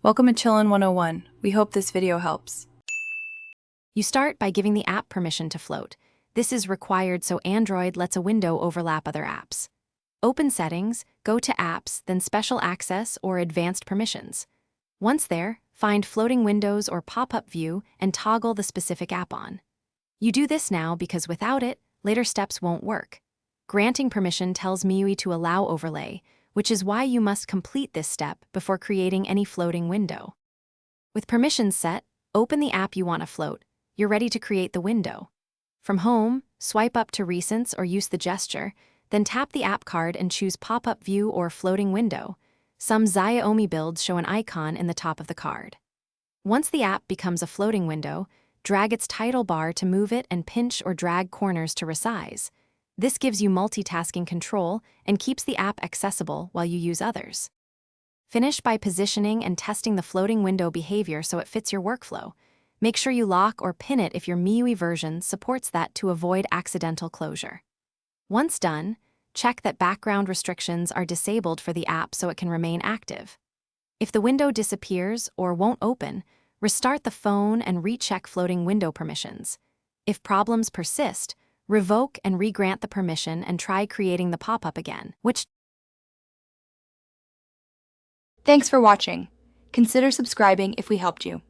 Welcome to Chillin' 101. We hope this video helps. You start by giving the app permission to float. This is required so Android lets a window overlap other apps. Open Settings, go to Apps, then Special Access or Advanced Permissions. Once there, find Floating Windows or Pop-up View and toggle the specific app on. You do this now because without it, later steps won't work. Granting permission tells MIUI to allow overlay, which is why you must complete this step before creating any floating window. With permissions set, open the app you want to float. You're ready to create the window. From Home, swipe up to Recents or use the gesture, then tap the app card and choose Pop-up View or Floating Window. Some Xiaomi builds show an icon in the top of the card. Once the app becomes a floating window, drag its title bar to move it and pinch or drag corners to resize. This gives you multitasking control and keeps the app accessible while you use others. Finish by positioning and testing the floating window behavior so it fits your workflow. Make sure you lock or pin it if your MIUI version supports that to avoid accidental closure. Once done, check that background restrictions are disabled for the app so it can remain active. If the window disappears or won't open, restart the phone and recheck floating window permissions. If problems persist, revoke and re-grant the permission and try creating the pop-up again, Thanks for watching. Consider subscribing if we helped you.